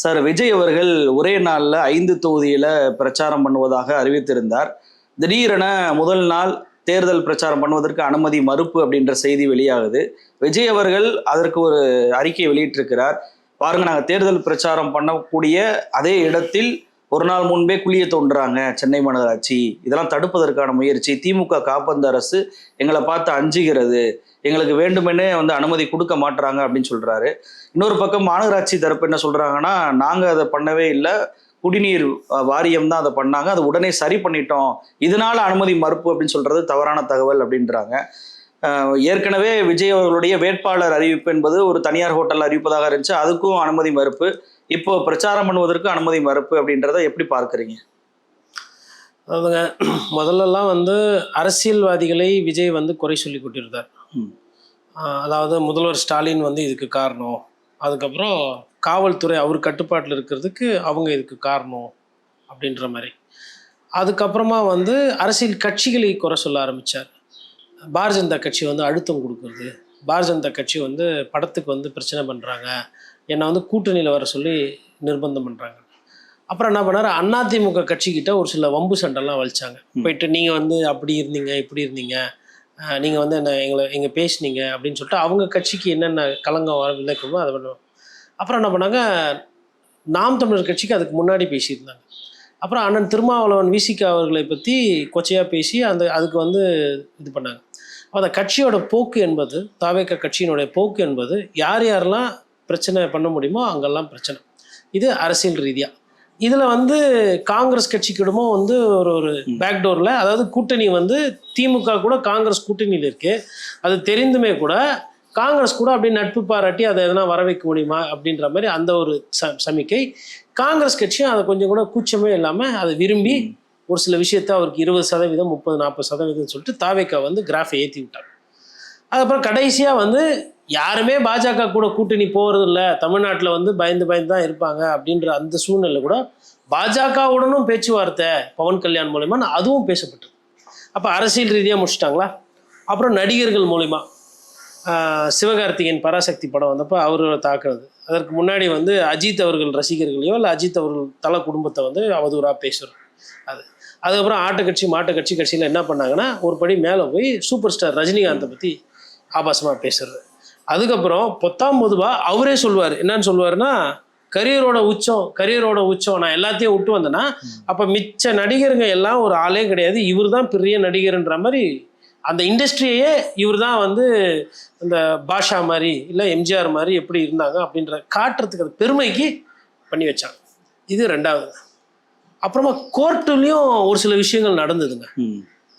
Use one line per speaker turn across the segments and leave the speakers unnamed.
Sir, Vijay அவர்கள் ஒரே நாளில் 5 தொகுதியில் பிரச்சாரம் பண்ணுவதாக அறிவித்திருந்தார். திடீரென முதல் நாள் தேர்தல் பிரச்சாரம் பண்ணுவதற்கு அனுமதி மறுப்பு அப்படின்ற செய்தி வெளியாகுது. விஜய் அவர்கள் அதற்கு ஒரு அறிக்கை வெளியிட்டிருக்கிறார். பாருங்க, நாங்கள் தேர்தல் பிரச்சாரம் பண்ணக்கூடிய அதே இடத்தில் ஒரு நாள் முன்பே குழியை தோன்றுறாங்க சென்னை மாநகராட்சி. இதெல்லாம் தடுப்பதற்கான முயற்சி. திமுக காப்பந்த அரசு எங்களை பார்த்து அஞ்சுகிறது, எங்களுக்கு வேண்டுமென்னே அனுமதி கொடுக்க மாட்டுறாங்க அப்படின்னு சொல்றாரு. இன்னொரு பக்கம் மாநகராட்சி தரப்பு என்ன சொல்றாங்கன்னா, நாங்க அதை பண்ணவே இல்லை, குடிநீர் வாரியம் தான் அதை பண்ணாங்க, அதை உடனே சரி பண்ணிட்டோம், இதனால அனுமதி மறுப்பு அப்படின்னு சொல்றது தவறான தகவல் அப்படின்றாங்க. ஏற்கனவே விஜய் அவர்களுடைய வேட்பாளர் அறிவிப்பு என்பது ஒரு தனியார் ஹோட்டல் அறிவிப்பதாக இருந்துச்சு, அதுக்கும் அனுமதி மறுப்பு. இப்போ பிரச்சாரம் பண்ணுவதற்கு அனுமதி மறுப்பு அப்படின்றத எப்படி பார்க்குறீங்க?
அதாவதுங்க, முதல்லலாம் அரசியல்வாதிகளை விஜய் குறை சொல்லி கொண்டிருந்தார். அதாவது முதல்வர் ஸ்டாலின் இதுக்கு காரணம், அதுக்கப்புறம் காவல்துறை அவர் கட்டுப்பாட்டில் இருக்கிறதுக்கு அவங்க இதுக்கு காரணம் அப்படின்ற மாதிரி. அதுக்கப்புறமா அரசியல் கட்சிகளை குறை சொல்ல ஆரம்பித்தார். பாரதிய ஜனதா கட்சி அழுத்தம் கொடுக்குறது, பாரதிய ஜனதா கட்சி படத்துக்கு பிரச்சனை பண்ணுறாங்க, என்னை கூட்டணியில் வர சொல்லி நிர்பந்தம் பண்ணுறாங்க. அப்புறம் என்ன பண்ணார், அதிமுக கட்சிக்கிட்ட ஒரு சில வம்பு சண்டைலாம் வலிச்சாங்க. போயிட்டு நீங்கள் அப்படி இருந்தீங்க, இப்படி இருந்தீங்க, நீங்கள் என்ன எங்களை பேசுனீங்க அப்படின்னு சொல்லிட்டு அவங்க கட்சிக்கு என்னென்ன களங்கம் விளக்குமோ அதை பண்ணுவோம். அப்புறம் என்ன பண்ணாங்க, நாம் தமிழர் கட்சிக்கு அதுக்கு முன்னாடி பேசியிருந்தாங்க. அப்புறம் அண்ணன் திருமாவளவன் விசிகா அவர்களை பற்றி கொச்சையாக பேசி அதுக்கு இது பண்ணாங்க. அந்த கட்சியோட போக்கு என்பது, தாவேக கட்சியினுடைய போக்கு என்பது, யார் யாரெல்லாம் பிரச்சனை பண்ண முடியுமோ அங்கெல்லாம் பிரச்சனை. இது அரசியல் ரீதியாக. இதில் காங்கிரஸ் கட்சிக்கிடமோ ஒரு பேக்டோரில், அதாவது கூட்டணி திமுக கூட காங்கிரஸ் கூட்டணியில் இருக்குது, அது தெரிந்துமே கூட காங்கிரஸ் கூட அப்படி நட்பு பாராட்டி அதை எதனா வர வைக்க முடியுமா அப்படின்ற மாதிரி அந்த ஒரு சமிக்கை. காங்கிரஸ் கட்சியும் அதை கொஞ்சம் கூட கூச்சமே இல்லாமல் அதை விரும்பி ஒரு சில விஷயத்த அவருக்கு 20%, 30-40% சொல்லிட்டு தாவேக்கா கிராஃபை ஏற்றி விட்டாங்க. அதுக்கப்புறம் கடைசியாக யாருமே பாஜக கூட கூட்டணி போகிறது இல்லை, தமிழ்நாட்டில் பயந்து தான் இருப்பாங்க அப்படின்ற அந்த சூழ்நிலை கூட பாஜகவுடனும் பேச்சுவார்த்தை பவன் கல்யாண் மூலமா அதுவும் பேசப்பட்டது. அப்போ அரசியல் ரீதியாக முடிச்சிட்டாங்களா. அப்புறம் நடிகர்கள் மூலிமா சிவகார்த்திகேயன் பராசக்தி படம் வந்தப்போ அவர்களை தாக்குறது, அதற்கு முன்னாடி அஜித் அவர்கள் ரசிகர்களையோ இல்லை அஜித் அவர்கள் தல குடும்பத்தை அவதூறாக பேசுகிறது. அதுக்கப்புறம் ஆட்டக்கட்சி மாட்டக்கட்சி கட்சியில் என்ன பண்ணாங்கன்னா, ஒரு படி மேலே போய் சூப்பர் ஸ்டார் ரஜினிகாந்தை பற்றி ஆபாசமாக பேசுறது. அதுக்கப்புறம் பொத்தாம்பொதுவாக அவரே சொல்லுவார், என்னன்னு சொல்லுவாருன்னா, கரியரோட உச்சம் நான் எல்லாத்தையும் விட்டு வந்தேன்னா அப்போ மிச்ச நடிகருங்க எல்லாம் ஒரு ஆளே கிடையாது, இவர் தான் பெரிய நடிகர்ன்ற மாதிரி அந்த இண்டஸ்ட்ரியையே இவர் தான் இந்த பாஷா மாதிரி இல்லை எம்ஜிஆர் மாதிரி எப்படி இருந்தாங்க அப்படின்ற காட்டுறதுக்கு அது பெருமைக்கு பண்ணி வச்சாங்க. இது ரெண்டாவது. அப்புறமா கோர்ட்டுலேயும் ஒரு சில விஷயங்கள் நடந்ததுங்க.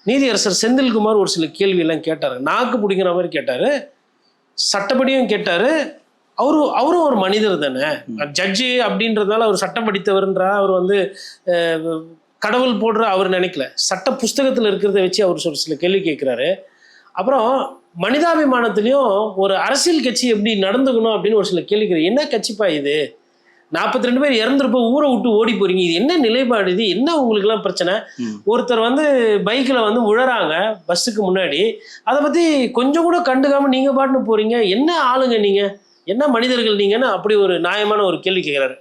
நீதியரசர் செந்தில்குமார் ஒரு சில கேள்வியெல்லாம் கேட்டார், நாக்கு பிடிக்கிற மாதிரி கேட்டார், சட்டப்படியும் கேட்டார். அவரும் ஒரு மனிதர் தானே, ஜட்ஜு அப்படின்றதுனால அவர் சட்டம் படித்தவர்ன்றா அவர் கடவுள் போடுற அவர் நினைக்கல, சட்ட புஸ்தகத்தில் இருக்கிறத வச்சு அவர் ஒரு சில கேள்வி கேட்குறாரு. அப்புறம் மனிதாபிமானத்துலேயும் ஒரு அரசியல் கட்சி எப்படி நடந்துக்கணும் அப்படின்னு ஒரு சில கேள்வி கேட்குறாரு. என்ன கட்சிப்பா இது, 42 பேர் இறந்துருப்ப ஊரை விட்டு ஓடி போறீங்க, இது என்ன நிலைப்பாடு, இது என்ன உங்களுக்குலாம் பிரச்சனை? ஒருத்தர் பைக்கில் உழறாங்க பஸ்ஸுக்கு முன்னாடி, அதை பற்றி கொஞ்சம் கூட கண்டுக்காமல் நீங்கள் பாட்டுன்னு போகிறீங்க, என்ன ஆளுங்க நீங்கள், என்ன மனிதர்கள் நீங்கன்னு அப்படி ஒரு நியாயமான ஒரு கேள்வி கேட்குறாரு.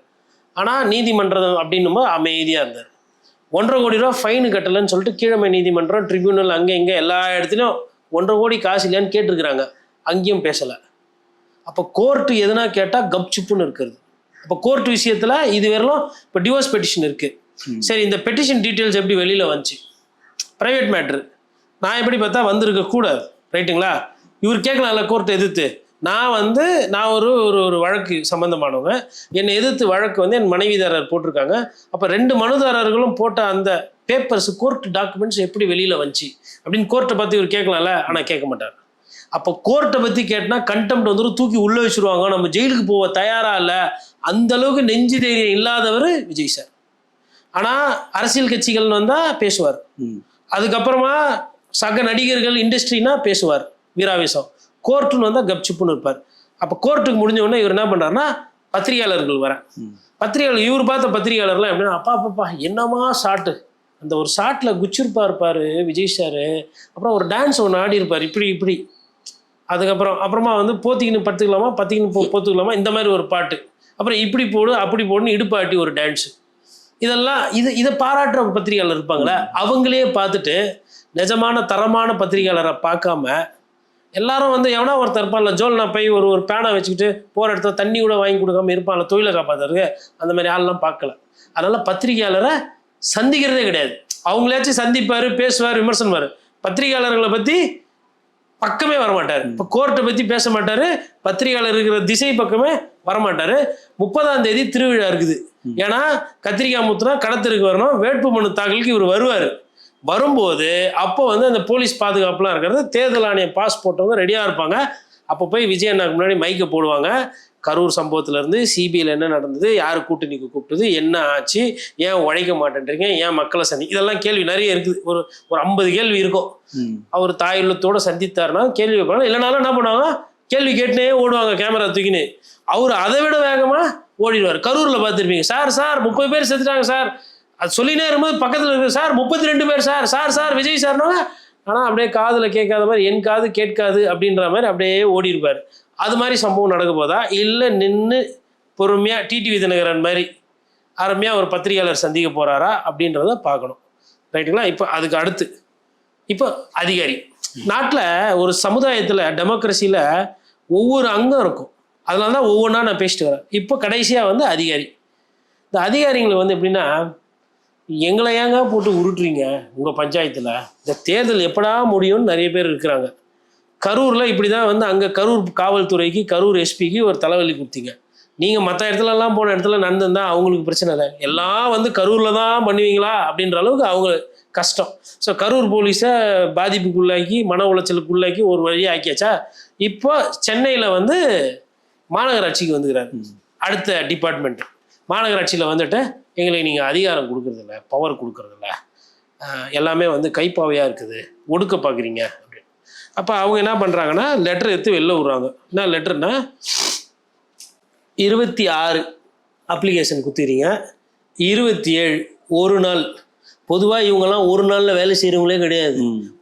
ஆனால் நீதிமன்றம் அப்படின்னும் போது அமைதியாக இருந்தார். 1.5 கோடி ரூபா ஃபைனு கட்டலைன்னு சொல்லிட்டு கீழமை நீதிமன்றம், ட்ரிபியூனல், அங்கே இங்கே எல்லா இடத்துலையும் 1.5 கோடி காசு இல்லையான்னு கேட்டிருக்கிறாங்க, அங்கேயும் பேசலை. அப்போ கோர்ட்டு எதுனா கேட்டால் கப்சுப்புன்னு இருக்கிறது. அப்போ கோர்ட் விஷயத்தில் இது வரலாம். இப்போ டிவோர்ஸ் பெட்டிஷன் இருக்குது, சரி இந்த பெட்டிஷன் டீட்டெயில்ஸ் எப்படி வெளியில் வந்துச்சு, ப்ரைவேட் மேட்ரு, நான் எப்படி பார்த்தா வந்திருக்க கூடாது, ரைட்டுங்களா? இவர் கேட்கலாம்ல கோர்ட்டை எதிர்த்து, நான் ஒரு வழக்கு சம்மந்தமானவங்க, என்னை எதிர்த்து வழக்கு என் மனைவிதாரர் போட்டிருக்காங்க, அப்போ 2 மனுதாரர்களும் போட்ட அந்த பேப்பர்ஸ் கோர்ட் டாக்குமெண்ட்ஸ் எப்படி வெளியில் வந்துச்சு அப்படின்னு கோர்ட்டை பற்றி இவர் கேட்கலாம்ல. ஆனால் கேட்க மாட்டார். அப்போ கோர்ட்டை பற்றி கேட்டால் கண்டெம்ட் தூக்கி உள்ளே வச்சுருவாங்க, நம்ம ஜெயிலுக்கு போக தயாராக இல்லை, அந்த அளவுக்கு நெஞ்சு தைரியம் இல்லாதவர் விஜய் சார். ஆனால் அரசியல் கட்சிகள் வந்தால் பேசுவார், அதுக்கப்புறமா சக நடிகர்கள் இண்டஸ்ட்ரினா பேசுவார் வீராவேசம், கோர்ட்டுன்னு வந்தால் கப்சுப்புன்னு இருப்பார். அப்போ கோர்ட்டுக்கு முடிஞ்ச உடனே இவர் என்ன பண்ணுறாருன்னா, பத்திரிகையாளர்கள் பத்திரிகையாளர் இவர் பார்த்த பத்திரிகையாளர்லாம் எப்படின்னா, அப்பா என்னமா ஷாட்டு, அந்த ஒரு ஷாட்டில் குச்சிருப்பார் விஜய் சார், அப்புறம் ஒரு டான்ஸ் ஒன்று ஆடி இருப்பார் இப்படி, அதுக்கப்புறமா போத்திக்கின்னு பத்துக்கலாமா, பத்திக்கின்னு போத்துக்கலாமா, இந்த மாதிரி ஒரு பாட்டு, அப்புறம் இப்படி போடு அப்படி போடுன்னு இடுப்பாட்டி ஒரு டான்ஸு. இதெல்லாம் இதை பாராட்டுற பத்திரிகையாளர் இருப்பாங்களே, அவங்களே பார்த்துட்டு நிஜமான தரமான பத்திரிகையாளரை பார்க்காம எல்லாரும் வந்து எவனா ஒருத்தர் இருப்பான்ல, ஜோல்னா போய் ஒரு பேனை வச்சுக்கிட்டு போகிற இடத்துல தண்ணி கூட வாங்கி கொடுக்காம இருப்பான்ல தொழிலை காப்பாற்றுறதுக்கு, அந்த மாதிரி ஆள்லாம் பார்க்கல. அதனால பத்திரிகையாளரை சந்திக்கிறதே கிடையாது. அவங்களாச்சும் சந்திப்பார், பேசுவார், விமர்சனமார். பத்திரிகையாளர்களை பற்றி பக்கமே வரமாட்டார். இப்போ கோர்ட்டை பற்றி பேச மாட்டார், பத்திரிகையாளர் இருக்கிற திசை பக்கமே வரமாட்டார். 30ஆம் தேதி திருவிழா இருக்குது. ஏன்னா கத்திரிக்காய் முத்துனா கடத்திற்கு வரணும், வேட்பு மனு தாக்கலுக்கு இவர் வருவார். வரும்போது அப்போ வந்து அந்த போலீஸ் பாதுகாப்புலாம் இருக்கிறது, தேர்தல் ஆணையம் பாஸ் போட்டவங்க ரெடியாக இருப்பாங்க. அப்போ போய் விஜய் அண்ணாக்கு முன்னாடி மைக்கை போடுவாங்க. கரூர் சம்பவத்திலேருந்து சிபிஐயில் என்ன நடந்தது, யார் கூட்டணிக்கு கூப்பிட்டது, என்ன ஆச்சு, ஏன் உழைக்க மாட்டேன்றீங்க, ஏன் மக்களை இதெல்லாம் கேள்வி நிறைய இருக்குது. ஒரு 50 கேள்வி இருக்கும். அவர் தாயுள்ளத்தோடு சந்தித்தாருன்னா கேள்வி வைப்பாங்க. இல்லைனாலும் என்ன பண்ணுவாங்க, கேள்வி கேட்டுனே ஓடுவாங்க கேமரா தூக்கின்னு. அவர் அதை விட வேகமாக ஓடிடுவார். கரூரில் பார்த்துருப்பீங்க, சார் 30 பேர் செத்துட்டாங்க சார், அது சொல்லினே இருக்கும்போது பக்கத்தில் இருக்கு சார் 32 பேர் சார் விஜய் சார்னாங்க. ஆனால் அப்படியே காதில் கேட்காத மாதிரி, என் காது கேட்காது அப்படின்ற மாதிரி அப்படியே ஓடி இருப்பார். அது மாதிரி சம்பவம் நடக்க போதா, இல்லை நின்று பொறுமையாக டிடிவி தினகரன் மாதிரி அருமையாக ஒரு பத்திரிகையாளர் சந்திக்க போகிறாரா அப்படின்றத பார்க்கணும். ரைட்டுங்களா? இப்போ அதுக்கு அடுத்து இப்போ அதிகாரி. நாட்டில் ஒரு சமுதாயத்தில் டெமோக்ரஸியில் ஒவ்வொரு அங்கம் இருக்கும். அதனால தான் ஒவ்வொன்றா நான் பேசிட்டு வரேன். இப்போ கடைசியாக வந்து அதிகாரி. இந்த அதிகாரிகளை வந்து எப்படின்னா, எங்களை ஏங்க போட்டு உருட்டுறீங்க உங்கள் பஞ்சாயத்தில், இந்த தேர்தல் எப்படா முடியும்னு நிறைய பேர் இருக்கிறாங்க. கரூரில் இப்படி தான் வந்து அங்கே கரூர் காவல்துறைக்கு, கரூர் எஸ்பிக்கு ஒரு தலைவலி கொடுத்தீங்க. நீங்கள் மற்ற இடத்துலலாம் போன இடத்துல நடந்துருந்தா அவங்களுக்கு பிரச்சனை இல்லை, எல்லாம் வந்து கரூரில் தான் பண்ணுவீங்களா அப்படின்ற அளவுக்கு அவங்க கஷ்டம். ஸோ கரூர் போலீஸை பாதிப்புக்குள்ளாக்கி, மன உளைச்சலுக்குள்ளாக்கி ஒரு வழியாக ஆக்கியாச்சா. இப்போ சென்னையில் வந்து மாநகராட்சிக்கு வந்துக்கிறாரு. அடுத்த டிபார்ட்மெண்ட் மாநகராட்சியில் வந்துட்டு எங்களுக்கு நீங்கள் அதிகாரம் கொடுக்குறதில்ல, பவர் கொடுக்குறதில்ல, எல்லாமே வந்து கைப்பாவையாக இருக்குது, ஒடுக்க பார்க்குறீங்க அப்படின்னு. அப்போ அவங்க என்ன பண்ணுறாங்கன்னா லெட்டர் எடுத்து வெளில விட்றாங்க. என்ன லெட்டர்னா, 26 அப்ளிகேஷன் குத்துறீங்க, 27 ஒரு நாள். பொதுவாக இவங்கெல்லாம் ஒரு நாளில் வேலை செய்கிறவங்களே கிடையாது.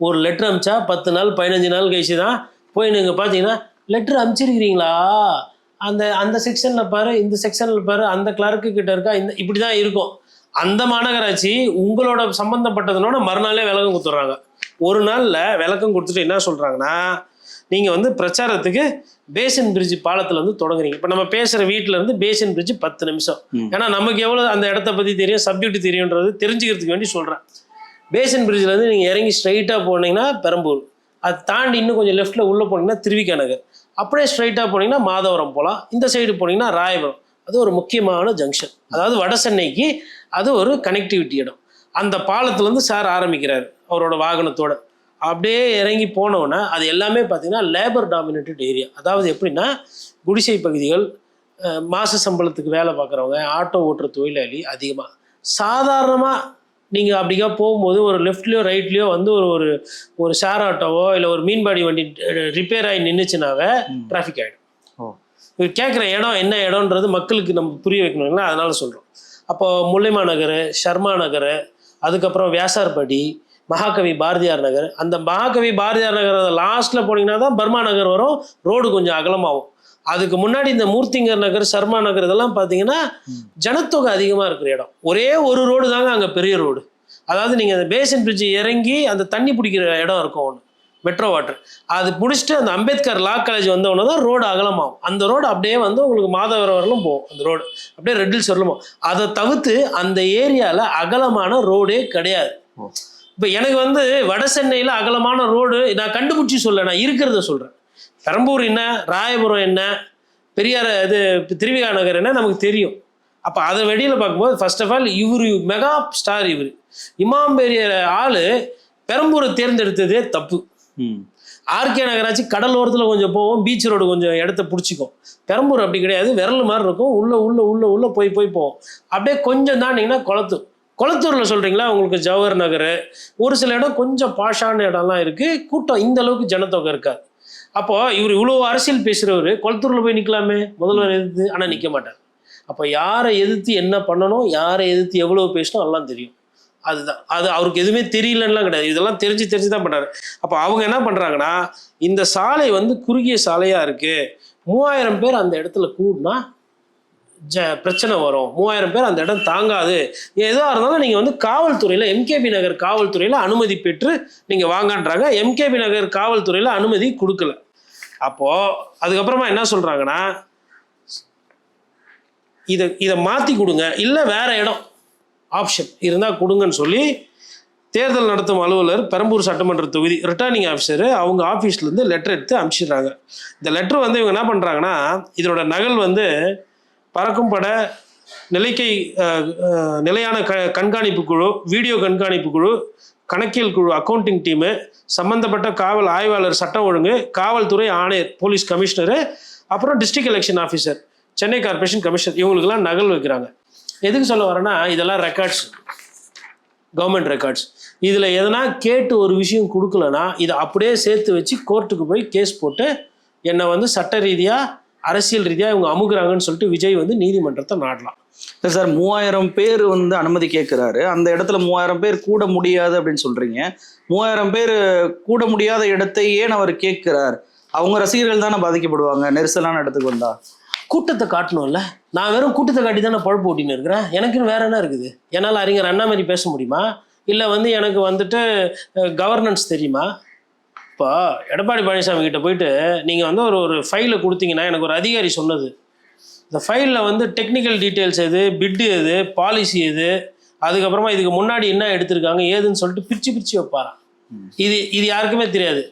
ஒரு லெட்டர் அமிச்சா 10 நாள் 15 நாள் கழிச்சு தான் போய் நீங்கள் பார்த்தீங்கன்னா லெட்டர் அனுப்பிச்சிருக்கிறீங்களா, அந்த செக்ஷனில் பாரு, இந்த செக்ஷனில் பாரு, அந்த கிளர்க்கு கிட்ட இருக்கா, இப்படி தான் இருக்கும். அந்த மாநகராட்சி உங்களோட சம்மந்தப்பட்டதுனோட மறுநாளே விளக்கம் கொடுத்துட்றாங்க. ஒரு நாளில் விளக்கம் கொடுத்துட்டு என்ன சொல்கிறாங்கன்னா, நீங்கள் வந்து பிரச்சாரத்துக்கு பேசின் பிரிட்ஜ் பாலத்தில் வந்து தொடங்குறீங்க. இப்போ நம்ம பேசுகிற வீட்டிலேருந்து பேசின் பிரிட்ஜ் 10 நிமிஷம். ஏன்னா நமக்கு எவ்வளோ அந்த இடத்த பற்றி தெரியும், சப்ஜெக்ட் தெரியுன்றது தெரிஞ்சுக்கிறதுக்கு வேண்டி சொல்கிறேன். பேசின் பிரிட்ஜிலேருந்து நீங்கள் இறங்கி ஸ்ட்ரைட்டாக போனீங்கன்னா பெரம்பூர், அது தாண்டி இன்னும் கொஞ்சம் லெஃப்ட்டில் உள்ளே போனீங்கன்னா திருவிக நகர், அப்படியே ஸ்ட்ரைட்டாக போனீங்கன்னா மாதவரம் போகலாம், இந்த சைடு போனீங்கன்னா ராயபுரம். அது ஒரு முக்கியமான ஜங்ஷன், அதாவது வட சென்னைக்கு அது ஒரு கனெக்டிவிட்டி இடம். அந்த பாலத்துலேருந்து சார் ஆரம்பிக்கிறார் அவரோட வாகனத்தோட. அப்படியே இறங்கி போனோன்னா அது எல்லாமே பார்த்தீங்கன்னா லேபர் டாமினேட்டட் ஏரியா. அதாவது எப்படின்னா, குடிசை பகுதிகள், மாத சம்பளத்துக்கு வேலை பார்க்குறவங்க, ஆட்டோ ஓட்டுற தொழிலாளி அதிகமாக. சாதாரணமாக நீங்கள் அப்படிக்கா போகும்போது ஒரு லெஃப்ட்லேயோ ரைட்லேயோ வந்து ஒரு ஒரு ஷேர் ஆட்டோவோ இல்லை ஒரு மீன்பாடி வண்டி ரிப்பேர் ஆகி நின்றுச்சுனாவே டிராஃபிக் ஆகிடும். இவர் கேட்குற இடம் என்ன இடம்ன்றது மக்களுக்கு நம்ம புரிய வைக்கணுங்களா, அதனால சொல்கிறோம். அப்போது முல்லைமா நகர், ஷர்மா நகர், அதுக்கப்புறம் வியாசார்படி, மகாகவி பாரதியார் நகர். அந்த மகாகவி பாரதியார் நகர் லாஸ்ட்டில் போனீங்கன்னா தான் பர்மா நகர் வரும், ரோடு கொஞ்சம் அகலமாகும். அதுக்கு முன்னாடி இந்த மூர்த்திங்கர் நகர், சர்மா நகர் இதெல்லாம் பார்த்தீங்கன்னா ஜனத்தொகை அதிகமாக இருக்கிற இடம். ஒரே ஒரு ரோடு தாங்க அங்கே பெரிய ரோடு. அதாவது நீங்கள் அந்த பேசின் பிரிட்ஜ் இறங்கி அந்த தண்ணி பிடிக்கிற இடம் இருக்கும் ஒன்று, மெட்ரோ வாட்டர், அது பிடிச்சிட்டு அந்த அம்பேத்கர் லா காலேஜ் வந்தவொன்னே தான் ரோடு அகலமாகும். அந்த ரோடு அப்படியே வந்து உங்களுக்கு மாதவரம் வரலும் போகும், அந்த ரோடு அப்படியே ரெட்டில்ஸ் வரலும் போகும். அதை தவிர்த்து அந்த ஏரியாவில் அகலமான ரோடே கிடையாது. இப்போ எனக்கு வந்து வட சென்னையில் அகலமான ரோடு நான் கண்டுபிடிச்சி சொல்ல, நான் இருக்கிறத சொல்கிறேன். பெரம்பூர் என்ன, ராயபுரம் என்ன, பெரியார் இது திருவிகா நகர் என்ன நமக்கு தெரியும். அப்போ அதை வெளியில் பார்க்கும்போது ஃபர்ஸ்ட் ஆஃப் ஆல் இவர் மெகா ஸ்டார், இவர் இமாம் பெரிய ஆள் பெரம்பூரை தேர்ந்தெடுத்ததே தப்பு. ஆர்கே நகராட்சி கடலோரத்தில் கொஞ்சம் போவோம், பீச் ரோடு கொஞ்சம் இடத்த பிடிச்சிக்கும். பெரம்பூர் அப்படி கிடையாது, விரல் மாதிரி இருக்கும், உள்ளே போய் போவோம். அப்படியே கொஞ்சம் தாண்டிங்கன்னா கொளத்தூரில் சொல்கிறீங்களா, உங்களுக்கு ஜவஹர் நகர், ஒரு சில இடம் கொஞ்சம் பாஷான இடம்லாம் இருக்குது, கூட்டம் இந்த அளவுக்கு ஜனத்தொகை இருக்காது. அப்போது இவர் இவ்வளோ அரசியல் பேசுகிறவர் கொளத்தூரில் போய் நிற்கலாமே, முதல்வர் எதிர்த்து, ஆனால் நிற்க மாட்டார். அப்போ யாரை எதிர்த்து என்ன பண்ணணும், யாரை எதிர்த்து எவ்வளோ பேசணும் எல்லாம் தெரியும். அதுதான், அது அவருக்கு எதுவுமே தெரியலன்னா கிடையாது, இதெல்லாம் தெரிஞ்சு தான் பண்ணுறாரு. அப்போ அவங்க என்ன பண்ணுறாங்கன்னா, இந்த சாலை வந்து குறுகிய சாலையாக இருக்குது, 3000 பேர் அந்த இடத்துல கூடினா பிரச்சனை வரும், 3000 பேர் அந்த இடம் தாங்காது, எதுவாக இருந்தாலும் நீங்கள் வந்து காவல்துறையில் எம்கேபி நகர் காவல்துறையில் அனுமதி பெற்று நீங்கள் வாங்கன்றாங்க. எம்கேபி நகர் காவல்துறையில் அனுமதி கொடுக்கல. அப்போது அதுக்கப்புறமா என்ன சொல்கிறாங்கன்னா, இதை மாற்றி கொடுங்க, இல்லை வேறு இடம் ஆப்ஷன் இருந்தால் கொடுங்கன்னு சொல்லி தேர்தல் நடத்தும் அலுவலர், பெரம்பூர் சட்டமன்ற தொகுதி ரிட்டர்னிங் ஆஃபீஸரு, அவங்க ஆஃபீஸ்லேருந்து லெட்டர் எடுத்து அனுப்பிச்சிடுறாங்க. இந்த லெட்டர் வந்து இவங்க என்ன பண்ணுறாங்கன்னா, இதனோட நகல் வந்து பறக்கும் பட நிலையான கண்காணிப்பு குழு, வீடியோ கண்காணிப்பு குழு, கணக்கியல் குழு, அக்கௌண்டிங் டீமு, சம்மந்தப்பட்ட காவல் ஆய்வாளர், சட்டம் ஒழுங்கு, காவல்துறை ஆணையர், போலீஸ் கமிஷனரு, அப்புறம் district election officer, Chennai corporation commissioner, இவங்களுக்கெல்லாம் நகல் வைக்கிறாங்க. எதுக்கு சொல்ல வரேன்னா, இதெல்லாம் ரெக்கார்ட்ஸ், கவர்மெண்ட் ரெக்கார்ட்ஸ். இதில் எதனா கேட்டு ஒரு விஷயம் கொடுக்கலன்னா இதை அப்படியே சேர்த்து வச்சு கோர்ட்டுக்கு போய் கேஸ் போட்டு என்னை வந்து சட்ட ரீதியாக அரசியல் ரீதியாக இவங்க அமுகுறாங்கன்னு சொல்லிட்டு விஜய் வந்து நீதிமன்றத்தை நாடலாம்.
இல்லை சார், 3000 பேர் வந்து அனுமதி கேட்குறாரு. அந்த இடத்துல 3000 பேர் கூட முடியாது அப்படின்னு சொல்கிறீங்க. 3000 பேர் கூட முடியாத இடத்தை ஏன் அவர் கேட்குறார்? அவங்க ரசிகர்கள் தானே பாதிக்கப்படுவாங்க நெரிசலான இடத்துக்கு வந்தா.
கூட்டத்தை காட்டணும்ல. நான் வெறும் கூட்டத்தை காட்டி தானே பழப்பு ஓட்டின்னு இருக்கிறேன். எனக்குன்னு வேற என்ன இருக்குது? என்னால் அறிஞர் அண்ணா மாதிரி பேச முடியுமா? இல்லை வந்து எனக்கு வந்துட்டு கவர்னன்ஸ் தெரியுமா? இப்போ எடப்பாடி பழனிசாமி கிட்ட போயிட்டு நீங்கள் வந்து ஒரு ஃபைலை கொடுத்தீங்கன்னா, எனக்கு ஒரு அதிகாரி சொன்னது, இந்த ஃபைலில் வந்து டெக்னிக்கல் டீட்டெயில்ஸ் எது, பிட்டு எது, பாலிசி எது, அதுக்கப்புறமா இதுக்கு முன்னாடி என்ன எடுத்திருக்காங்க ஏதுன்னு சொல்லிட்டு பிரித்து வைப்பாராம். இது யாருக்குமே தெரியாது.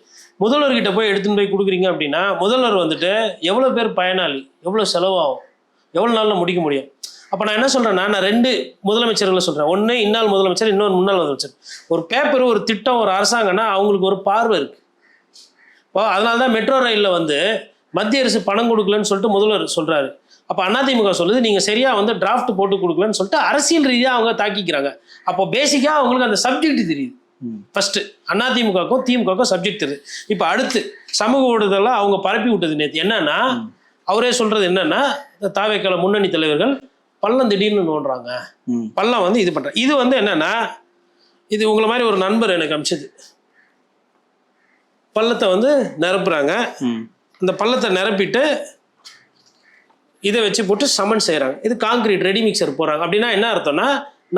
முதல்வர்கிட்ட போய் எடுத்துன்னு போய் கொடுக்குறீங்க அப்படின்னா, முதல்வர் வந்துட்டு எவ்வளோ பேர் பயனாளி, எவ்வளோ செலவாகும், எவ்வளோ நாளில் முடிக்க முடியும். அப்போ நான் என்ன சொல்கிறேன்னா, நான் 2 முதலமைச்சர்களை சொல்கிறேன். ஒன்று இன்னாள் முதலமைச்சர், இன்னொரு முன்னாள் முதலமைச்சர். ஒரு பேப்பர், ஒரு திட்டம், ஒரு அரசாங்கம்னா அவங்களுக்கு ஒரு பார்வை இருக்குது. இப்போ அதனால தான் மெட்ரோ ரயிலில் வந்து மத்திய அரசு பணம் கொடுக்கலன்னு சொல்லிட்டு முதல்வர் சொல்கிறாரு. அப்போ அதிமுக சொல்லுது, நீங்கள் சரியாக வந்து டிராஃப்ட் போட்டு கொடுக்கலன்னு சொல்லிட்டு அரசியல் ரீதியாக அவங்க தாக்கிக்கிறாங்க. அப்போ பேசிக்காக அவங்களுக்கு அந்த சப்ஜெக்ட் தெரியுது. ஃபஸ்ட்டு அதிமுகவுக்கும் திமுகவுக்கும் சப்ஜெக்ட் தெரியுது. இப்போ அடுத்து சமூக ஊடகத்தெல்லாம் அவங்க பரப்பி விட்டது நேற்று என்னன்னா, அவரே சொல்கிறது என்னன்னா, தாவேக்கால முன்னணி தலைவர்கள் பள்ளம் திடீர்னு நோண்டுறாங்க, பள்ளம் வந்து இது பண்ணுறாங்க. இது வந்து என்னன்னா, இது உங்களை மாதிரி ஒரு நண்பர் எனக்கு அமிச்சது. பள்ளத்தை வந்து நிரப்புறாங்க, அந்த பள்ளத்தை நிரப்பிட்டு இதை வச்சு போட்டு சமன் செய்கிறாங்க. இது காங்கிரீட் ரெடி மிக்சர் போடுறாங்க. அப்படின்னா என்ன அர்த்தம்னா,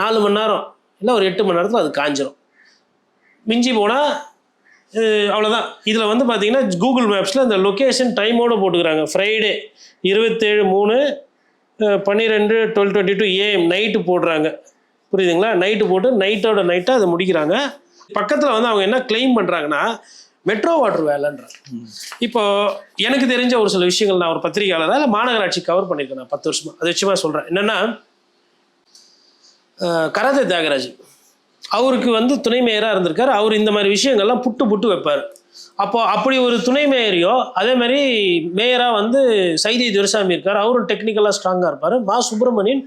4 மணி நேரம் இல்லை ஒரு 8 மணி நேரத்தில் அது காஞ்சிரும். மிஞ்சி போனால் அவ்வளோதான். இதில் வந்து பார்த்தீங்கன்னா கூகுள் மேப்ஸில் இந்த லொக்கேஷன் டைமோடு போட்டுக்கிறாங்க. ஃப்ரைடே 27/3/12/2022 AM நைட்டு போடுறாங்க. புரியுதுங்களா? நைட்டு போட்டு நைட்டோட நைட்டாக அதை முடிக்கிறாங்க. பக்கத்தில் வந்து அவங்க என்ன கிளைம் பண்ணுறாங்கன்னா, மெட்ரோ வாட்டர் வேலைன்றாங்க. இப்போ எனக்கு தெரிஞ்ச ஒரு சில விஷயங்கள் நான் ஒரு பத்திரிகையாளராக மாநகராட்சி கவர் பண்ணியிருக்கேன் நான் 10 வருஷமாக. அது வச்சுமா சொல்கிறேன். என்னென்னா, கராத்தே தியாகராஜ் அவருக்கு வந்து துணை மேயராக இருந்திருக்கார். அவர் இந்த மாதிரி விஷயங்கள்லாம் புட்டு வைப்பார். அப்போது அப்படி ஒரு துணை மேயரையோ அதே மாதிரி மேயராக வந்து சைதை துரைசாமி இருக்கார், அவரும் டெக்னிக்கலாக ஸ்ட்ராங்காக இருப்பார். மா சுப்பிரமணியன்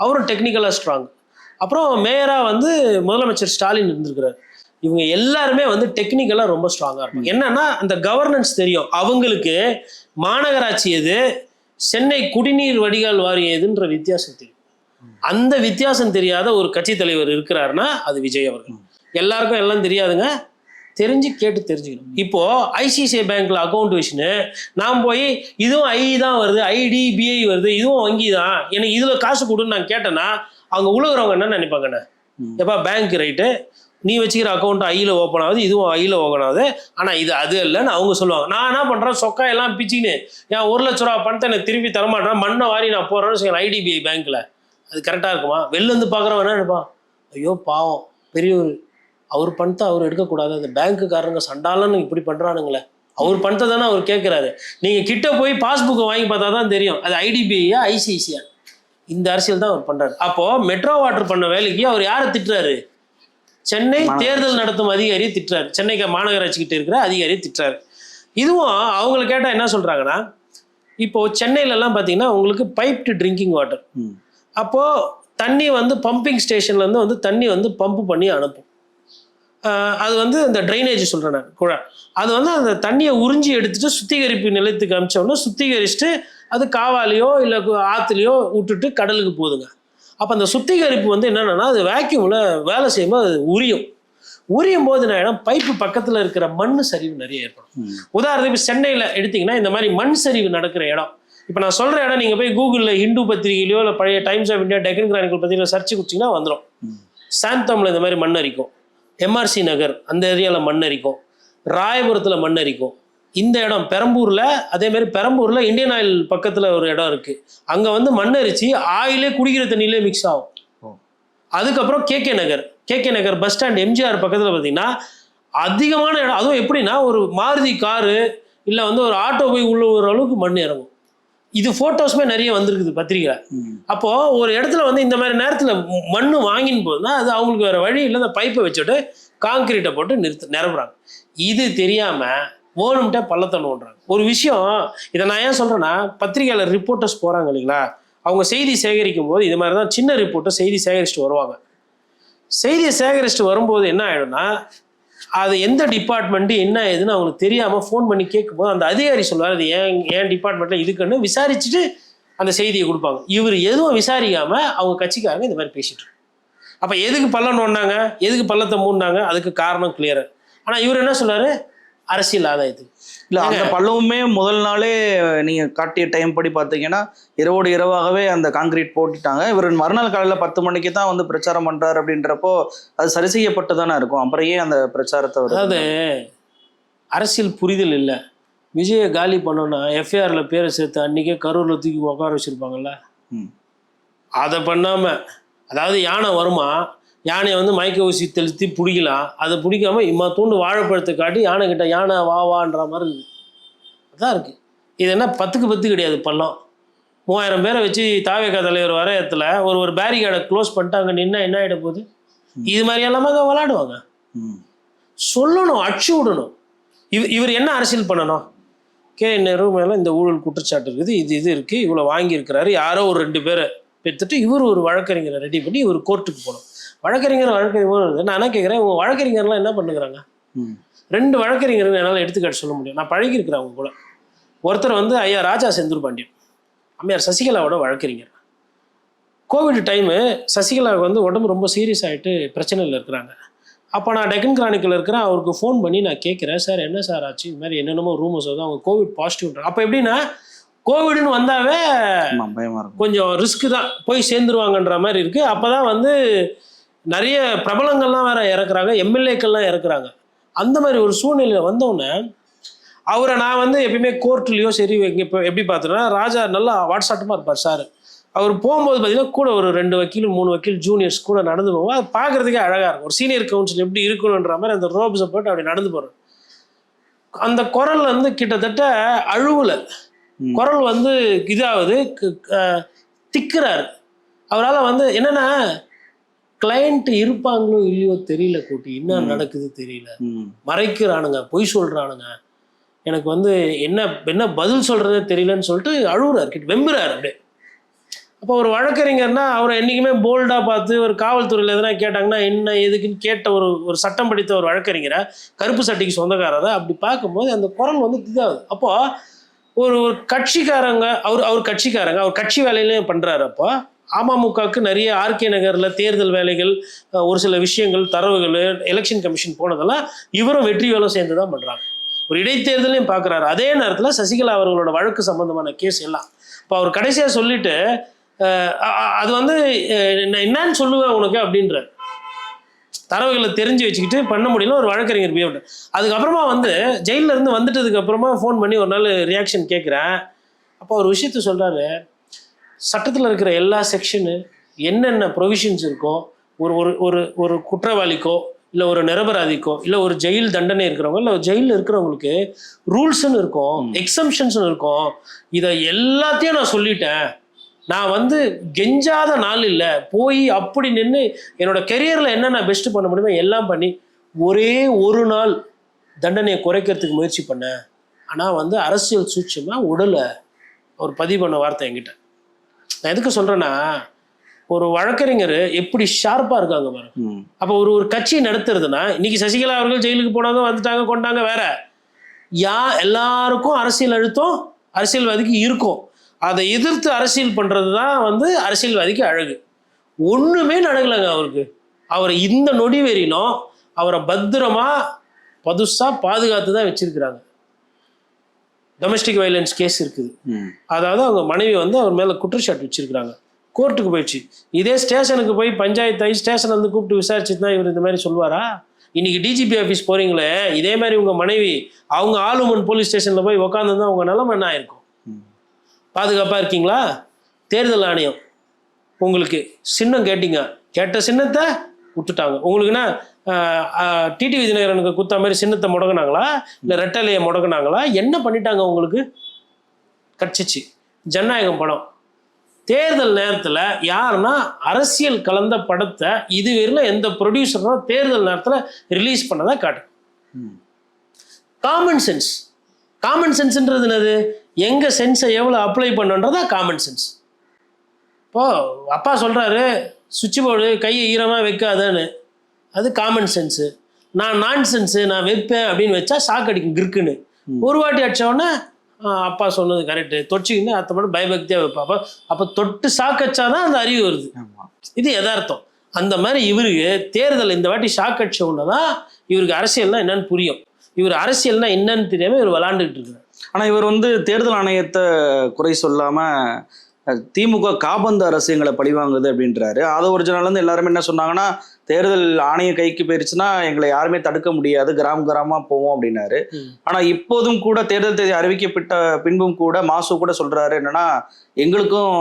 அவரும் டெக்னிக்கலாக ஸ்ட்ராங். அப்புறம் மேயராக வந்து முதலமைச்சர் ஸ்டாலின் இருந்திருக்கிறார். இவங்க எல்லாருமே வந்து டெக்னிக்கலாக ரொம்ப ஸ்ட்ராங்காக இருப்பாங்க. என்னன்னா, அந்த கவர்னன்ஸ் தெரியும் அவங்களுக்கு. மாநகராட்சி எது, சென்னை குடிநீர் வடிகால் வாரியம் எதுன்ற வித்தியாசம் தெரியும். அந்த வித்தியாசம் தெரியாத ஒரு கட்சி தலைவர் இருக்கிறாருன்னா அது விஜய் அவர்கள். எல்லாருக்கும் எல்லாம் தெரியாதுங்க, தெரிஞ்சு கேட்டு தெரிஞ்சுக்கணும். இப்போ ஐசிஐசிஐ பேங்க்ல அக்கௌண்ட் வச்சுன்னு நான் போய் இதுவும் ஐ தான் வருது, ஐடிபிஐ வருது, இதுவும் வங்கி தான், எனக்கு இதுல காசு கொடுன்னு நான் கேட்டேன்னா அவங்க உழுகுறவங்க என்ன நினைப்பாங்கண்ணே, எப்பா பேங்க் ரைட்டு, நீ வச்சுக்கிற அக்கௌண்ட் ஐயில் ஓப்பன் ஆகுது, இதுவும் ஐயில் ஓப்பன் ஆகுது, ஆனால் இது அது இல்லைன்னு அவங்க சொல்லுவாங்க. நான் என்ன பண்ணுறேன், சொக்காயெல்லாம் பிச்சின்னு என் 1 லட்ச ரூபா பணத்தை எனக்கு திருப்பி தரமாட்டேன், மண்ணை வாரி நான் போகிறேன்னு சொல்லுவேன் ஐடிபிஐ பேங்க்கில். அது கரெக்டாக இருக்குமா? வெளிலேருந்து பார்க்குறவன் என்ன நினைப்பான், ஐயோ பாவம் பெரியவர், அவர் பணத்தை அவர் எடுக்கக்கூடாது, அந்த பேங்க்குக்காரங்க சண்டாலன்னு இப்படி பண்ணுறானுங்களே, அவர் பணத்தை தானே அவர் கேட்குறாரு. நீங்கள் கிட்ட போய் பாஸ்புக்கை வாங்கி பார்த்தா தான் தெரியும் அது ஐடிபிஐயா ஐசிஐசியா. இந்த அரசியல் தான் அவர் பண்ணுறாரு. அப்போது மெட்ரோ வாட்டர் பண்ண வேலைக்கு அவர் யாரை திட்டுறாரு? சென்னை தேர்தல் நடத்தும் அதிகாரியை திட்டுறாரு, சென்னை மாநகராட்சி கிட்ட இருக்கிற அதிகாரியை திட்டுறாரு. இதுவும் அவங்களை கேட்டால் என்ன சொல்கிறாங்கன்னா, இப்போது சென்னையிலலாம் பார்த்தீங்கன்னா உங்களுக்கு பைப்டு ட்ரிங்கிங் வாட்டர், அப்போது தண்ணி வந்து பம்பிங் ஸ்டேஷன்லேருந்து வந்து தண்ணி வந்து பம்பு பண்ணி அனுப்பும். அது வந்து இந்த ட்ரைனேஜ் சொல்கிறேன் நான், குழா, அது வந்து அந்த தண்ணியை உறிஞ்சி எடுத்துகிட்டு சுத்திகரிப்பு நிலையத்துக்கு அனுப்பிச்சோன்னா சுத்திகரிச்சுட்டு அது காவாலையோ இல்லை ஆற்றுலையோ விட்டுட்டு கடலுக்கு போகுதுங்க. அப்போ அந்த சுத்திகரிப்பு வந்து என்னென்னா, அது வேக்யூமில் வேலை செய்யும்போது அது உரியும் போது நான் பைப்பு பக்கத்தில் இருக்கிற மண் சரிவு நிறைய ஏற்படும். உதாரணத்துக்கு சென்னையில் எடுத்திங்கன்னா இந்த மாதிரி மண் சரிவு நடக்கிற இடம் இப்போ நான் சொல்கிற இடம் நீங்கள் போய் கூகுளில் ஹிந்து பத்திரிகையிலையோ இல்லை பழைய Times of India Deccan Chronicle பத்திரிகையில் சர்ச் கொடுத்தீங்கன்னா வந்துடும். சாந்தமில் இந்த மாதிரி மண் அரிக்கும், எம்ஆர்சி நகர் அந்த ஏரியாவில் மண் அரிக்கும், ராயபுரத்தில் மண் அரிக்கும். இந்த இடம் பெரம்பூரில், அதேமாதிரி பெரம்பூரில் இந்தியன் ஆயில் பக்கத்தில் ஒரு இடம் இருக்குது. அங்கே வந்து மண் அரிச்சு ஆயிலே குடிக்கிற தண்ணியிலே மிக்ஸ் ஆகும். அதுக்கப்புறம் கேகே நகர் பஸ் ஸ்டாண்ட் எம்ஜிஆர் பக்கத்தில் பார்த்தீங்கன்னா அதிகமான இடம். அதுவும் எப்படின்னா ஒரு மாருதி காரு இல்லை வந்து ஒரு ஆட்டோ போய் உள்ள ஒரு அளவுக்கு மண் இறங்கும். இது ஃபோட்டோஸுமே நிறைய வந்திருக்குது பத்திரிகை. அப்போது ஒரு இடத்துல வந்து இந்த மாதிரி நேரத்தில் மண் வாங்கின்னு போதுன்னா அது அவங்களுக்கு வேறு வழி இல்லை, அந்த பைப்பை வச்சுட்டு காங்கிரீட்டை போட்டு நிரப்புறாங்க. இது தெரியாமல் ஓணும்ட்டே பள்ளத்தை நோண்டுறாங்க. ஒரு விஷயம் இதை நான் ஏன் சொல்கிறேன்னா, பத்திரிகையாளர் ரிப்போர்ட்டர்ஸ் போகிறாங்க இல்லைங்களா, அவங்க செய்தி சேகரிக்கும் போது இது மாதிரி தான் சின்ன ரிப்போர்ட்டர் செய்தி சேகரிச்சுட்டு வருவாங்க. செய்தியை சேகரிச்சுட்டு வரும்போது என்ன ஆகிடும்னா, அது எந்த டிபார்ட்மெண்ட்டு என்ன ஏதுன்னு அவங்களுக்கு தெரியாமல் ஃபோன் பண்ணி கேட்கும்போது அந்த அதிகாரி சொல்லுவார், அது ஏன் டிபார்ட்மெண்ட்டில் இதுக்குன்னு விசாரிச்சுட்டு அந்த செய்தியை கொடுப்பாங்க. இவர் எதுவும் விசாரிக்காமல் அவங்க கட்சிக்காரங்க இந்த மாதிரி பேசிட்டு. அப்போ எதுக்கு பள்ளம் நோண்டாங்க, எதுக்கு பள்ளத்தை மூடினாங்க, அதுக்கு காரணம் கிளியர். ஆனால் இவர் என்ன சொல்றாரு, அரசியல் ஆதாயத்துக்கு.
இல்லை, அந்த பள்ளமுமே முதல் நாளே நீங்கள் காட்டிய டைம் படி பார்த்தீங்கன்னா இரவோடு இரவாகவே அந்த காங்கிரீட் போட்டுட்டாங்க. இவர் மறுநாள் காலையில் 10 மணிக்கு தான் வந்து பிரச்சாரம் பண்ணுறாரு. அப்படின்றப்போ அது சரி செய்யப்பட்டு தானே இருக்கும். அப்புறம் ஏன் அந்த பிரச்சாரத்தை
அதாவது அரசியல் புரிதல் இல்லை. விஜயை காலி பண்ணோன்னா எஃப்ஐஆரில் பேரை சேர்த்து அன்றைக்கே கரூரில் தூக்கி உட்கார வச்சுருப்பாங்கல்ல, அதை பண்ணாமல், அதாவது யானை வருமா, யானையை வந்து மயக்க ஊசி தெளித்து பிடிக்கலாம், அதை பிடிக்காம இம்மா தூண்டு வாழைப்பழத்தை காட்டி யானை கிட்ட யானை வான்ற மாதிரி இருக்குது. அதான் இருக்குது. இது என்ன 10க்கு 10 கிடையாது பள்ளம். 3000 பேரை வச்சு தாவேகா தலைவர் வர இடத்துல ஒரு பேரிகேடை க்ளோஸ் பண்ணிட்டு அங்கே நின்னா என்ன ஆகிட போகுது? இது மாதிரி எல்லாமே அங்கே விளாடுவாங்க. சொல்லணும், அடிச்சு விடணும். இவர் என்ன அரசியல் பண்ணணும்? நேரு மேலே இந்த ஊழல் குற்றச்சாட்டு இருக்குது, இது இருக்குது, இவ்வளோ வாங்கியிருக்கிறாரு, யாரோ ஒரு 2 பேரை பெற்றுட்டு இவர் ஒரு வழக்கறிஞரை ரெடி பண்ணி இவர் கோர்ட்டுக்கு போகணும். வழக்கறிஞர் நான் என்ன கேட்குறேன், உங்கள் வழக்கறிஞர்லாம் என்ன பண்ணுறாங்க? 2 வழக்கறிஞர்கள் என்னால் எடுத்துக்காட்டு சொல்ல முடியும். நான் பழகிருக்கிறேன் அவங்க கூட. ஒருத்தர் வந்து ஐயா ராஜா செந்தூர் பாண்டியன், அம்மையார் சசிகலாவோட வழக்கறிஞர். கோவிட் டைமு சசிகலாவுக்கு வந்து உடம்பு ரொம்ப சீரியஸ் ஆகிட்டு பிரச்சனையில் இருக்கிறாங்க. அப்போ நான் டெக்கன் கிரானிக்கில் இருக்கிறேன். அவருக்கு ஃபோன் பண்ணி நான் கேட்குறேன், சார் என்ன சார் ஆச்சு, இது மாதிரி என்னென்னமோ ரூமர்ஸ் வந்து அவங்க கோவிட் பாசிட்டிவ்ன்றாங்க. அப்போ எப்படின்னா கோவிட்னு வந்தாவே கொஞ்சம் ரிஸ்க்கு தான், போய் சேர்ந்துருவாங்கன்ற மாதிரி இருக்குது. அப்போ தான் வந்து நிறைய பிரபலங்கள்லாம் வேற இறக்குறாங்க, எம்எல்ஏக்கள்லாம் இறக்குறாங்க. அந்த மாதிரி ஒரு சூழ்நிலையில் வந்தோடனே அவரை நான் வந்து எப்பயுமே கோர்ட்லேயோ சரி இப்போ எப்படி பார்த்தோன்னா, ராஜா நல்லா வாட்ஸ்அட்டமாக இருப்பார் சார். அவர் போகும்போது பார்த்தீங்கன்னா கூட ஒரு 2 வக்கீல் 3 வக்கீல் ஜூனியர்ஸ் கூட நடந்து போவோம். அது பார்க்குறதுக்கே அழகாக இருக்கும். ஒரு சீனியர் கவுன்சில் எப்படி இருக்கணுன்ற மாதிரி அந்த ரோப்ஸை போட்டு அப்படி நடந்து போகிறார். அந்த குரல் வந்து கிட்டத்தட்ட அழுவலை, குரல் வந்து இதாவது திக்கிறார். அவரால் வந்து என்னன்னா, கிளைண்ட் இருப்பாங்களோ இல்லையோ தெரியல, கூட்டி என்ன நடக்குது தெரியல, மறைக்கிறானுங்க, பொய் சொல்கிறானுங்க, எனக்கு வந்து என்ன பதில் சொல்கிறதே தெரியலன்னு சொல்லிட்டு அழுகுறார், கிட்ட வெம்புறார் அப்படியே. அப்போ ஒரு வழக்கறிஞர்னா அவரை என்றைக்குமே போல்டாக பார்த்து ஒரு காவல்துறையில் எதனா கேட்டாங்கன்னா என்ன எதுக்குன்னு கேட்ட ஒரு சட்டம் படித்த ஒரு வழக்கறிஞரை, கருப்பு சட்டைக்கு சொந்தக்காரரை அப்படி பார்க்கும்போது அந்த குரல் வந்து இதாகுது. அப்போது ஒரு கட்சிக்காரங்க, அவர் கட்சிக்காரங்க, அவர் கட்சி வேலையிலையும் பண்ணுறாரு. அப்போ அமமுகவுக்கு நிறைய ஆர்கே நகரில் தேர்தல் வேலைகள், ஒரு சில விஷயங்கள், தரவுகள், எலெக்ஷன் கமிஷன் போனதெல்லாம் இவரும் வெற்றி வேலும் சேர்ந்து தான் பண்ணுறாங்க. ஒரு இடைத்தேர்தலையும் பார்க்குறாரு. அதே நேரத்தில் சசிகலா அவர்களோட வழக்கு சம்பந்தமான கேஸ் எல்லாம் இப்போ அவர் கடைசியாக சொல்லிட்டு அது வந்து என்னன்னு சொல்லுவேன் உனக்கு அப்படின்ற தரவுகளை தெரிஞ்சு வச்சுக்கிட்டு பண்ண முடியல ஒரு வழக்கறிஞர் பிஹேவ். அதுக்கப்புறமா வந்து ஜெயிலில் இருந்து வந்துட்டதுக்கு அப்புறமா ஃபோன் பண்ணி ஒரு நாள் ரியாக்ஷன் கேட்குறேன். அப்போ ஒரு விஷயத்த சொல்கிறாரு, சட்டத்தில் இருக்கிற எல்லா செக்ஷனு என்னென்ன ப்ரொவிஷன்ஸ் இருக்கோ, ஒரு குற்றவாளிக்கோ இல்லை ஒரு நிரபராதிக்கோ இல்லை ஒரு ஜெயில் தண்டனை இருக்கிறவங்க இல்லை ஜெயிலில் இருக்கிறவங்களுக்கு ரூல்ஸ்ன்னு இருக்கும், எக்ஸம்ஷன்ஸ்னு இருக்கும். இதை எல்லாத்தையும் நான் சொல்லிட்டேன். நான் வந்து கெஞ்சாத நாள் இல்லை, போய் அப்படி நின்று என்னோட கெரியரில் என்ன நான் பெஸ்ட்டு பண்ண முடியுமோ எல்லாம் பண்ணி ஒரே ஒரு நாள் தண்டனையை குறைக்கிறதுக்கு முயற்சி பண்ணேன். ஆனால் வந்து அரசியல் சூட்சமாக உடலை ஒரு பதிவு பண்ண வார்த்தை என்கிட்ட. நான் எதுக்கு சொல்கிறேன்னா, ஒரு வழக்கறிஞர் எப்படி ஷார்ப்பாக இருக்காங்க பாருங்க. அப்போ ஒரு கட்சி நடத்துறதுன்னா, இன்னைக்கு சசிகலா அவர்கள் ஜெயிலுக்கு போனாங்க, வந்துட்டாங்க, கொண்டாங்க, வேற எல்லாருக்கும் அரசியல் அழுத்தம் அரசியல்வாதிக்கு இருக்கும். அதை எதிர்த்து அரசியல் பண்ணுறது தான் வந்து அரசியல்வாதிக்கு அழகு. ஒன்றுமே நடக்கலைங்க அவருக்கு. அவரை இந்த நொடி வெறினோம் அவரை பத்திரமா பதுசாக பாதுகாத்து தான் வச்சிருக்கிறாங்க. டொமஸ்டிக் வயலன்ஸ் கேஸ் இருக்குது. அதாவது அவங்க மனைவி வந்து அவர் மேலே குற்றச்சாட்டு வச்சிருக்கிறாங்க. கோர்ட்டுக்கு போயிடுச்சு. இதே ஸ்டேஷனுக்கு போய் பஞ்சாயத்து ஆகி ஸ்டேஷன் வந்து கூப்பிட்டு விசாரிச்சுட்டு தான் இவர் இந்த மாதிரி சொல்லுவாரா? இன்னைக்கு டிஜிபி ஆஃபீஸ் போறீங்களே, இதே மாதிரி உங்க மனைவி அவங்க ஆளுமன் போலீஸ் ஸ்டேஷன்ல போய் உட்காந்துருந்தா உங்க நிலைமை என்ன ஆயிருக்கும்? பாதுகாப்பா இருக்கீங்களா? தேர்தல் ஆணையம் உங்களுக்கு சின்னம் கேட்டீங்க, கேட்ட சின்னத்தை விட்டுட்டாங்க. உங்களுக்குன்னா டிடி விஜயநகரனுக்கு குத்த மாதிரி சின்னத்தை முடங்கினாங்களா, இல்லை ரெட்டலையை முடங்கினாங்களா, என்ன பண்ணிட்டாங்க? உங்களுக்கு கட்சிச்சு ஜனநாயகம் படம். தேர்தல் நேரத்தில் யாருன்னா அரசியல் கலந்த படத்தை இதுவரையிலும் எந்த ப்ரொடியூசரும் தேர்தல் நேரத்தில் ரிலீஸ் பண்ணதான் காட்டு. Common sense. காமன் சென்ஸ்ன்றது என்னது? எங்க சென்ஸை எவ்வளோ அப்ளை பண்ணுன்றதா காமன் சென்ஸ். இப்போ அப்பா சொல்றாரு சுவிட்ச் போர்டு கையை ஈரமாக வைக்காதன்னு, அது காமன் சென்ஸு. நான் சென்ஸு, நான் வைப்பேன் அப்படின்னு வச்சா ஷாக் அடிக்கும் கிறுக்குன்னு. ஒரு வாட்டி அடிச்சோடனே அப்பா சொன்னது கரெக்டு, தொச்சிக்கின்னு அத்தை மட்டும் பயபக்தியாக வைப்பா. அப்போ தொட்டு ஷாக் அடிச்சாதான் அந்த அறிவு வருது. இது யதார்த்தம். அந்த மாதிரி இவருக்கு தேர்தல் இந்த வாட்டி ஷாக் அடிச்ச உடனே தான் இவருக்கு அரசியல்னா என்னன்னு புரியும். இவர் அரசியல்னா என்னன்னு தெரியாமல் இவர் விளாண்டுக்கிட்டு இருக்காரு.
ஆனால் இவர் வந்து தேர்தல் ஆணையத்தை குறை சொல்லாமல் திமுக காபந்து அரசு எங்களை பழிவாங்குது அப்படின்றாரு. அது ஒரிஜினல் எல்லாருமே என்ன சொன்னாங்கன்னா, தேர்தல் ஆணைய கைக்கு போயிருச்சுன்னா எங்களை யாருமே தடுக்க முடியாது, கிராமமா போவோம் அப்படின்னாரு. ஆனா இப்போதும் கூட தேர்தல் தேதி அறிவிக்கப்பட்ட பின்பும் கூட மாசு கூட சொல்றாரு என்னன்னா, எங்களுக்கும்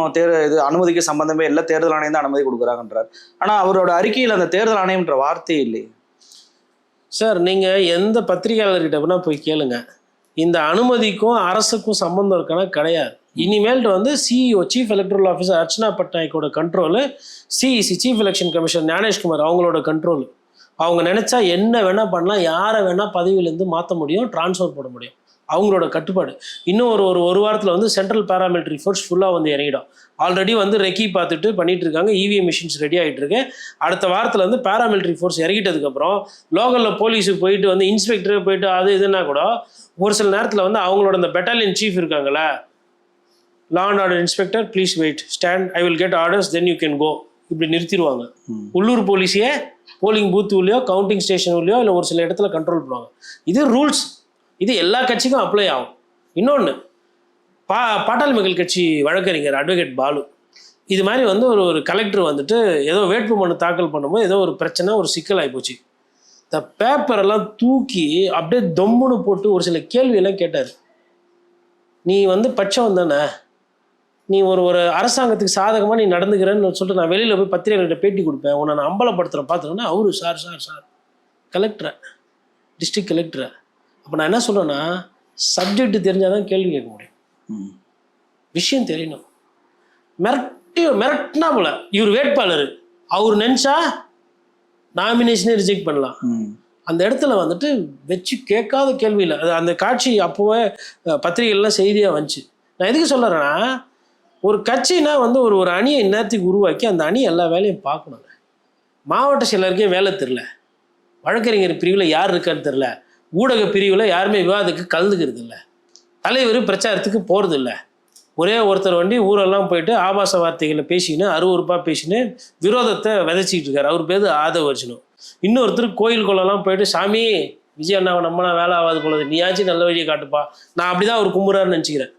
இது அனுமதிக்கு சம்பந்தமே இல்லை, தேர்தல் ஆணையம் தான் அனுமதி கொடுக்குறாங்கன்றார். ஆனா அவரோட அறிக்கையில் அந்த தேர்தல் ஆணையம்ன்ற வார்த்தையே இல்லை.
சார், நீங்க எந்த பத்திரிகையாளர்கிட்ட வேணா போய் கேளுங்க, இந்த அனுமதிக்கும் அரசுக்கும் சம்பந்தம் இருக்கானா? கிடையாது. இனிமேல்ட்டு வந்து CEO chief electoral officer Archana பட்நாயக்கோட control, CEC chief election commissioner Gyanesh Kumar அவங்களோட கண்ட்ரோலு. அவங்க நினைச்சா என்ன வேணா பண்ணலாம், யாரை வேணா பதவியிலேருந்து மாற்ற முடியும், டிரான்ஸ்ஃபர் போட முடியும். அவங்களோட கட்டுப்பாடு. இன்னும் ஒரு வாரத்தில் வந்து சென்ட்ரல் பேராமிலிட்டரி ஃபோர்ஸ் ஃபுல்லாக வந்து இறங்கிடும். ஆல்ரெடி வந்து ரெக்கி பார்த்துட்டு பண்ணிட்டு இருக்காங்க. இவிஎம் மிஷின்ஸ் ரெடி ஆகிட்டு இருக்கு. அடுத்த வாரத்தில் வந்து பேராமிலிட்டரி ஃபோர்ஸ் இறங்கிட்டதுக்கப்புறம் லோக்கலில் போலீஸுக்கு போயிட்டு வந்து இன்ஸ்பெக்டரே போயிட்டு அது இதுன்னா கூட ஒரு சில நேரத்தில் வந்து அவங்களோட அந்த பெட்டாலியன் சீஃப் இருக்காங்களே, law and order inspector please wait, stand, I will get orders then you can go, இப்படி நிறுத்திடுவாங்க. உள்ளூர் போலீஸையே போலிங் பூத் உள்ளியோ கவுண்டிங் ஸ்டேஷன் உள்ளியோ இல்லை ஒரு சில இடத்துல கண்ட்ரோல் பண்ணுவாங்க. இது ரூல்ஸ். இது எல்லா கட்சிக்கும் அப்ளை ஆகும். இன்னொன்று, பாட்டாளி மக்கள் கட்சி வழக்கறிஞர் அட்வொகேட் பாலு இது மாதிரி வந்து ஒரு கலெக்டர் வந்துட்டு ஏதோ வேட்பு மனு தாக்கல் பண்ணும்போது ஏதோ ஒரு பிரச்சனை, ஒரு சிக்கல் ஆகிப்போச்சு. இந்த பேப்பரெல்லாம் தூக்கி அப்படியே தொம்முன்னு போட்டு ஒரு சில கேள்வியெல்லாம் கேட்டார். நீ வந்து பட்சம் தானே, நீ ஒரு அரசாங்கத்துக்கு சாதகமாக நீ நடந்துக்கிறேன்னு சொல்லிட்டு நான் வெளியில் போய் பத்திரிகைகிட்ட பேட்டி கொடுப்பேன், உன்னை நான் அம்பலப்படுத்துகிறேன் பார்த்துக்கோன்னா அவரு சார் கலெக்டரை, டிஸ்ட்ரிக்ட் கலெக்டரை. அப்போ நான் என்ன சொல்கிறேன்னா, சப்ஜெக்ட் தெரிஞ்சால் தான் கேள்வி கேட்க முடியும், விஷயம் தெரியணும். மிரட்டினா போல இவர் வேட்பாளர், அவர் நினச்சா நாமினேஷனே ரிஜெக்ட் பண்ணலாம். அந்த இடத்துல வந்துட்டு வச்சு கேட்காத கேள்வி இல்லை. அது அந்த காட்சி அப்போவே பத்திரிகைகள்லாம் செய்தியாக வந்துச்சு. நான் எதுக்கு சொல்கிறேன்னா, ஒரு கட்சினா வந்து ஒரு அணியை இந்நேரத்துக்கு உருவாக்கி அந்த அணி எல்லா வேலையும் பார்க்கணுங்க. மாவட்ட செயலருக்கே வேலை தெரில, வழக்கறிஞர் பிரிவில் யார் இருக்கான்னு தெரில, ஊடக பிரிவில் யாருமே விவாதத்துக்கு கலந்துக்கிறது இல்லை, தலைவர் பிரச்சாரத்துக்கு போகிறது இல்லை. ஒரே ஒருத்தர் வண்டி ஊரெல்லாம் போயிட்டு ஆபாச வார்த்தைகளை பேசின்னு அருவறுப்பாக பேசின்னு விரோதத்தை விதைச்சிக்கிட்டு இருக்காரு. அவர் பேர் ஆதவ அர்ஜுனு. இன்னொருத்தர் கோயில் கொள்ளலாம் போயிட்டு, சாமி விஜய் அண்ணாவை நம்மனா வேலை ஆகாது போலது, நீயாச்சும் நல்ல வழியை காட்டுப்பா, நான் அப்படி தான் அவர் கும்புறாருன்னு நினச்சிக்கிறேன்.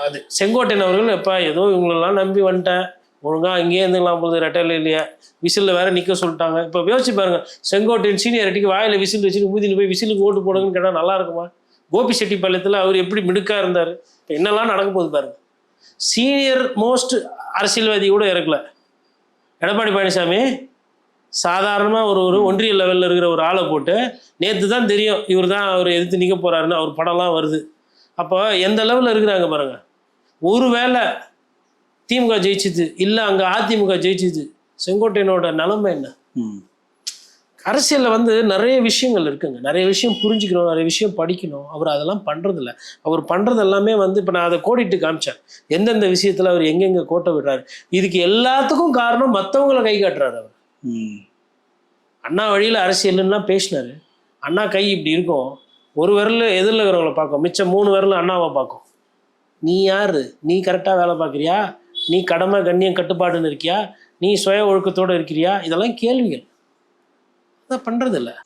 அது செங்கோட்டையன் அவர்கள் எப்போ ஏதோ இவங்களெல்லாம் நம்பி வந்துட்டேன், ஒழுங்காக அங்கேயே இருந்துக்கலாம் போகுது, ரெட்டையில் இல்லையா, விசிலில் வேற நிற்க சொல்லிட்டாங்க. இப்போ யோசிச்சு பாருங்க, செங்கோட்டையன் சீனியாரிட்டிக்கு வாயில் விசில் வச்சுட்டு ஊதின்னு போய் விசிலுக்கு ஓட்டு போடுங்கன்னு கேட்டால் நல்லா இருக்குமா? கோபி செட்டிப்பாளையத்தில் அவர் எப்படி மிடுக்காக இருந்தார், இப்போ என்னெல்லாம் நடக்க போகுது பாருங்க. சீனியர் மோஸ்ட் அரசியல்வாதி கூட இறக்கல. எடப்பாடி பழனிசாமி சாதாரணமாக ஒரு ஒன்றிய லெவலில் இருக்கிற ஒரு ஆளை போட்டு, நேற்று தான் தெரியும் இவர் தான் அவர் எதிர்த்து நிற்க போகிறாருன்னு, அவர் படம்லாம் வருது. அப்போ எந்த லெவலில் இருக்கிறாங்க பாருங்க. ஒரு வேளை திமுக ஜெயிச்சுது, இல்லை அங்கே அதிமுக ஜெயிச்சுது, செங்கோட்டையனோட நிலைமை என்ன? அரசியலில் வந்து நிறைய விஷயங்கள் இருக்குங்க, நிறைய விஷயம் புரிஞ்சுக்கணும், நிறைய விஷயம் படிக்கணும். அவர் அதெல்லாம் பண்ணுறதில்ல. அவர் பண்ணுறது எல்லாமே வந்து இப்போ நான் அதை கோடிட்டு காமிச்சேன், எந்தெந்த விஷயத்தில் அவர் எங்கெங்கே கோட்டை விடுறாரு. இதுக்கு எல்லாத்துக்கும் காரணம் மற்றவங்களை கை காட்டுறாரு. அவர் அண்ணா வழியில் அரசியல்லாம் பேசினார். அண்ணா கை இப்படி இருக்கும், ஒரு விரல் எதிரில் இருக்கிறவங்களை பார்க்கும், மிச்சம் 3 விரல் அண்ணாவை பார்க்கும். நீ யார்? நீ கரெக்டாக வேலை பார்க்குறியா? நீ கடமை கண்ணியம் கட்டுப்பாடுன்னு இருக்கியா? நீ சுய ஒழுக்கத்தோடு இருக்கிறியா? இதெல்லாம் கேள்விகள். அதை பண்ணுறதில்ல.